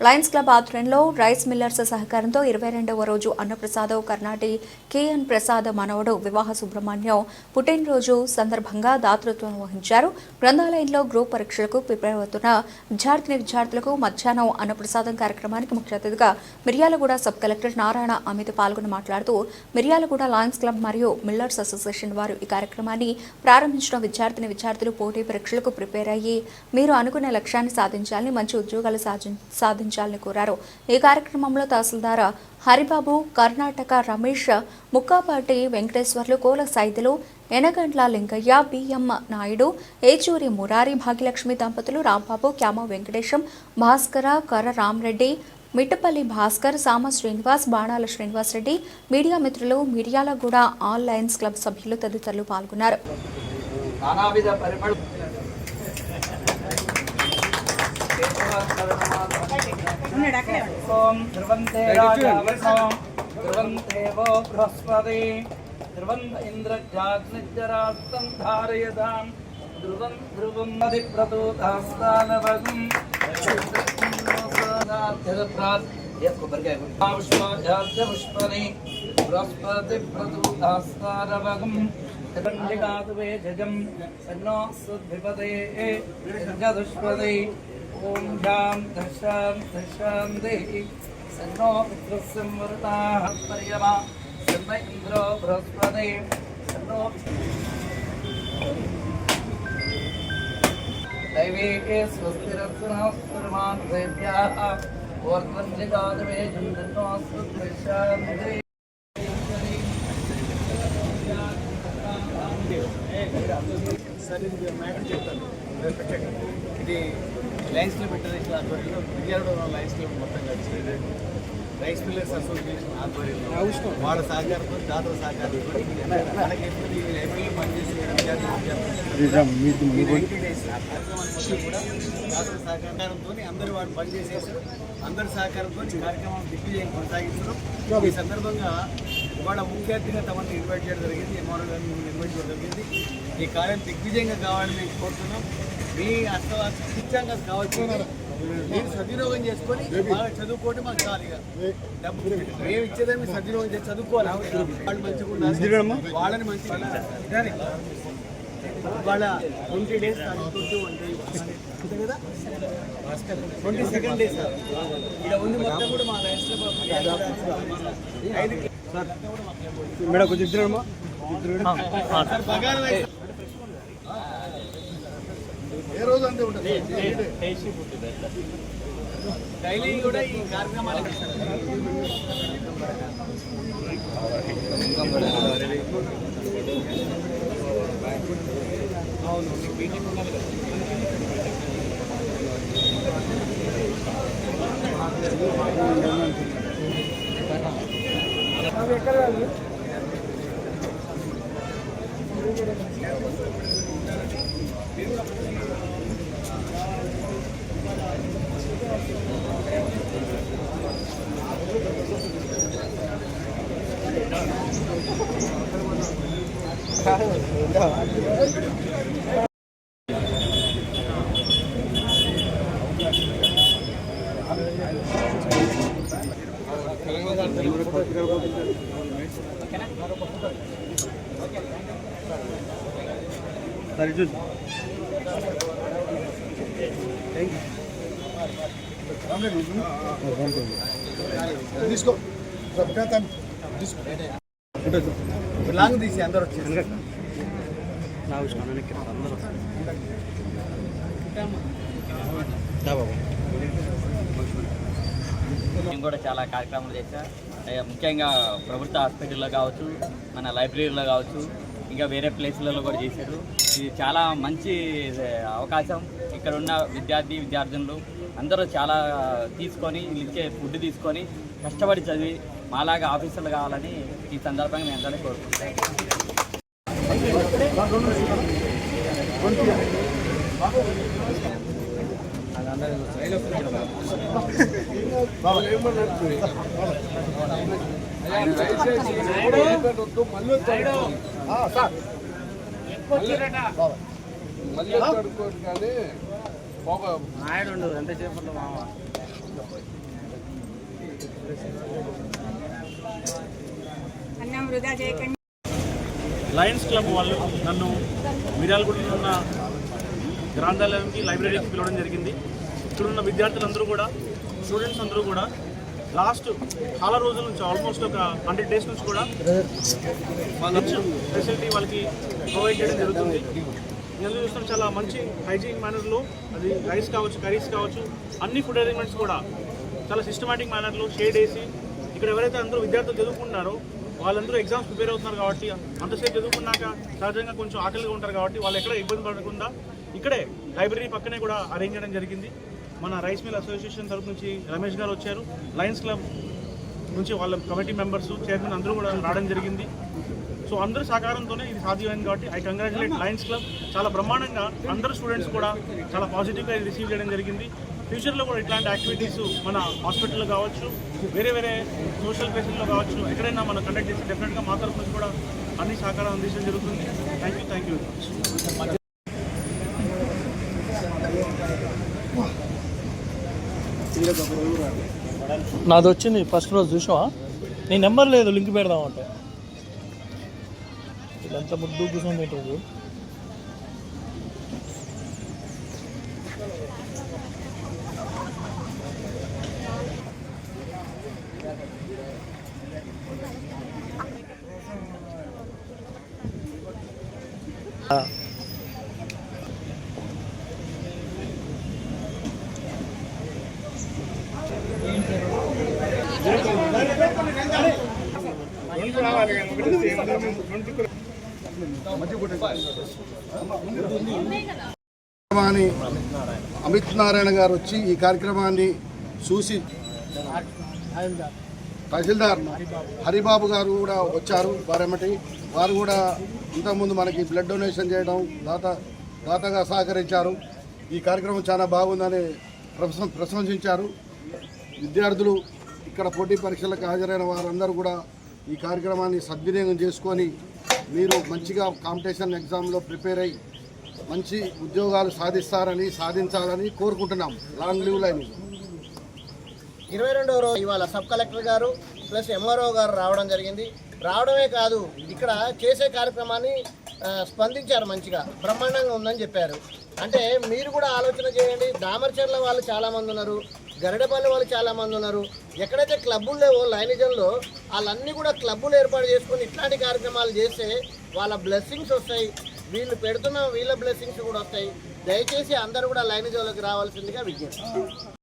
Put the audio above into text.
Lions club ఆధ్వర్యంలో rice millers సహకారంతో 22వ రోజు అన్నప్రసాదం కర్ణాటి కేఎన్ ప్రసాద్ మనవడు వివాహ సుబ్రహ్మణ్యం పుట్టినరోజు సందర్భంగా దాతృత్వం వహించారు. గ్రంథాలయంలో గ్రూప్ పరీక్షలకు ప్రిపేర్ అవుతున్న విద్యార్థులకు మధ్యాహ్నం అన్నప్రసాదం కార్యక్రమానికి ముఖ్య అతిథిగా మిర్యాలగూడ సబ్ కలెక్టర్ నారాయణ అమిత్ పాల్గొని మాట్లాడుతూ మిర్యాలగూడ లయన్స్ క్లబ్ మరియు మిల్లర్స్ అసోసియేషన్ వారు ఈ కార్యక్రమాన్ని ప్రారంభించిన విద్యార్థులు పోటీ పరీక్షలకు ప్రిపేర్ అయ్యి మీరు అనుకున్న లక్ష్యాన్ని సాధించాలని, మంచి ఉద్యోగాలు సాధించాలని కోరారు. ఈ కార్యక్రమంలో తహసీల్దార్ హరిబాబు, కర్ణాటక రమేష్, ముక్కాపాటి వెంకటేశ్వర్లు, కోల సైదులు, ఎనగండ్ల లింగయ్య, బిఎం నాయుడు, ఏచూరి మురారి, భాగ్యలక్ష్మి దంపతులు, రాంబాబు, క్యామ వెంకటేశం, భాస్కర, కర్ర రామరెడ్డి, మిట్టపల్లి భాస్కర్, సామ శ్రీనివాస్, బాణాల శ్రీనివాస్ రెడ్డి, మీడియా మిత్రులు, మిర్యాలగూడ ఆల్ లయన్స్ క్లబ్ సభ్యులు తదితరులు పాల్గొన్నారు. ఇంద్రజాగ్నిజరాస్తం ధారయదాం ధ్రువం ధ్రువం నది ప్రతూతాస్తానవగం పుష్పని బృహస్పతి ప్రతూతాస్తానవగం జగం సన్నో సుద్విపదే జదుష్పదే ఓం శాంతి సన్నో మిత్రస్యంవృతాః పర్యమా సన్న ఇంద్రో బృహస్పతి సన్నో దైవే స్వస్తిరత్నాస్త్రమాన్ దేవ్యాః ఓర్ధ్వంజిగాదవే జందన్నో సుద్విశాంతి. ఇది లయన్స్ క్లబ్ ఇంటర్నేషనల్ ఆధ్వర్యంలో మిర్యాలగూడ లయన్స్ క్లబ్ మొత్తం కలిసి రైస్ మిల్లర్స్ అసోసియేషన్ ఆధ్వర్యంలో వాళ్ళ సహకారంతో దాతల సహకారంతో మనకి ఎప్పుడు ఈ లైబ్రరీలో పనిచేసే కూడా దాతల సహకారంతో అందరూ వాడు పనిచేసేసారు. అందరి సహకారంతో ఈ కార్యక్రమం దిగ్విజయం కొనసాగిస్తున్నాం. ఈ సందర్భంగా ఇవాళ ముఖ్య అతిథిగా తమను ఇన్వైట్ చేయడం జరిగింది, ఎంఆర్ఓ గారిని ఇన్వైట్ చేయడం జరిగింది. ఈ కార్యం దిగ్విజయంగా కావాలని మేము కోరుతున్నాం. మీ శిక్షంగా కావచ్చు, మీరు సద్వినియోగం చేసుకొని బాగా చదువుకోవటం మాకు చాలు. ఇక డబ్బు మేము ఇచ్చేదాన్ని మీరు సద్వినియోగం చేసి చదువుకోవాలి. వాళ్ళు మంచిగా ఉండాలి, వాళ్ళని మంచిగా వాళ్ళ 20 days అంతే కదా, 22nd day సార్. ఇలా ఉంది మొత్తం కూడా మా రైస్లో మేడం కొంచెం ఇద్దరమ్మా ఏ రోజు అంతే ఉంటుంది డైలీ కూడా ఈ కార్యక్రమాలు అవును మీటింగ్ ఉండాలి కదా. ఎక్కడ తీసుకో లాంగ్ తీసి అందరూ వచ్చి మేము కూడా చాలా కార్యక్రమాలు చేశా. ముఖ్యంగా ప్రభుత్వ హాస్పిటల్లో కావచ్చు, మన లైబ్రరీలో కావచ్చు, ఇంకా వేరే ప్లేస్లలో కూడా చేశారు. ఇది చాలా మంచి అవకాశం. ఇక్కడ ఉన్న విద్యార్థులు అందరూ చాలా తీసుకొని ఇచ్చే ఫుడ్ తీసుకొని కష్టపడి చదివి మాలాగా ఆఫీసర్లు కావాలని ఈ సందర్భంగా మేము అందరినీ కోరుకుంటాం. మళ్ళీ అడుకోండి కానీ నాయుడు ఎంతసేపట్లో వృధా చేయకండి. లయన్స్ క్లబ్ వాళ్ళు నన్ను మిర్యాలగూడలో ఉన్న గ్రంథాలయానికి లైబ్రరీకి పిలవడం జరిగింది. ఇక్కడున్న విద్యార్థులందరూ కూడా, స్టూడెంట్స్ అందరూ కూడా లాస్ట్ చాలా రోజుల నుంచి, ఆల్మోస్ట్ ఒక 100 days నుంచి కూడా లంచ్ ఫెసిలిటీ వాళ్ళకి ప్రొవైడ్ చేయడం జరుగుతుంది. నేను చూస్తాను చాలా మంచి హైజీన్ మేనర్లో, అది రైస్ కావచ్చు, కర్రీస్ కావచ్చు, అన్ని ఫుడ్ అరేంజ్మెంట్స్ కూడా చాలా సిస్టమాటిక్ మేనర్లో షేడ్ వేసి, ఇక్కడ ఎవరైతే అందరూ విద్యార్థులు చదువుకుంటున్నారో వాళ్ళందరూ ఎగ్జామ్స్ ప్రిపేర్ అవుతున్నారు కాబట్టి, అంతసేపు చదువుకున్నాక సహజంగా కొంచెం ఆకలిగా ఉంటారు కాబట్టి వాళ్ళు ఎక్కడ ఇబ్బంది పడకుండా ఇక్కడే లైబ్రరీ పక్కనే కూడా అరేంజ్ చేయడం జరిగింది. మన రైస్ మిల్ అసోసియేషన్ తరఫు నుంచి రమేష్ గారు వచ్చారు, లయన్స్ క్లబ్ నుంచి వాళ్ళ కమిటీ మెంబర్స్, చైర్మన్ అందరూ కూడా రావడం జరిగింది. సో అందరి సహకారంతోనే ఇది సాధ్యమైంది కాబట్టి ఐ కంగ్రాచులేట్ లయన్స్ క్లబ్. చాలా బ్రహ్మాండంగా అందరు స్టూడెంట్స్ కూడా చాలా పాజిటివ్గా రిసీవ్ చేయడం జరిగింది. ఫ్యూచర్లో కూడా ఇట్లాంటి యాక్టివిటీస్ మన హాస్పిటల్లో కావచ్చు, వేరే వేరే సోషల్ ప్లేసెస్లో కావచ్చు, ఎక్కడైనా మనం కండక్ట్ చేసి డెఫినెట్గా మా తరఫు నుంచి కూడా అన్ని సహకారం అందించడం జరుగుతుంది. Thank you very much. నాది వచ్చింది ఫస్ట్ రోజు చూసావా? నీ నెంబర్ లేదు, లింక్ పెడదామంటే వీళ్ళంతా ముద్దు కూర్చొని రోజు. అమిత్ నారాయణ గారు వచ్చి ఈ కార్యక్రమాన్ని చూసి, తహసీల్దార్ హరిబాబు గారు కూడా వచ్చారు. వారు కూడా ఇంతకుముందు మనకి బ్లడ్ డొనేషన్ చేయడం, దాతగా సహకరించారు. ఈ కార్యక్రమం చాలా బాగుందని ప్రశంసించారు. విద్యార్థులు, ఇక్కడ పోటీ పరీక్షలకు హాజరైన వారందరూ కూడా ఈ కార్యక్రమాన్ని సద్వినియోగం చేసుకొని మీరు మంచిగా కాంపిటీషన్ ఎగ్జామ్లో ప్రిపేర్ అయ్యి మంచి ఉద్యోగాలు సాధించాలని కోరుకుంటున్నాం. Long leave line. 22వ రోజు ఇవాళ సబ్ కలెక్టర్ గారు ప్లస్ ఎంఆర్ఓ గారు రావడం జరిగింది. రావడమే కాదు, ఇక్కడ చేసే కార్యక్రమాన్ని స్పందించారు, మంచిగా బ్రహ్మాండంగా ఉందని చెప్పారు. అంటే మీరు కూడా ఆలోచన చేయండి, దామర్చర్ల వాళ్ళు చాలామంది ఉన్నారు, గరిడపల్లి వాళ్ళు చాలామంది ఉన్నారు. ఎక్కడైతే క్లబ్బులు లేవో లైనిజంలో వాళ్ళన్నీ కూడా క్లబ్బులు ఏర్పాటు చేసుకొని ఇట్లాంటి కార్యక్రమాలు చేస్తే వాళ్ళ బ్లెస్సింగ్స్ వస్తాయి, వీళ్ళు పెడుతున్న వీళ్ళ బ్లెస్సింగ్స్ కూడా వస్తాయి. దయచేసి అందరూ కూడా లైనిజంలోకి రావాల్సిందిగా విజ్ఞప్తి.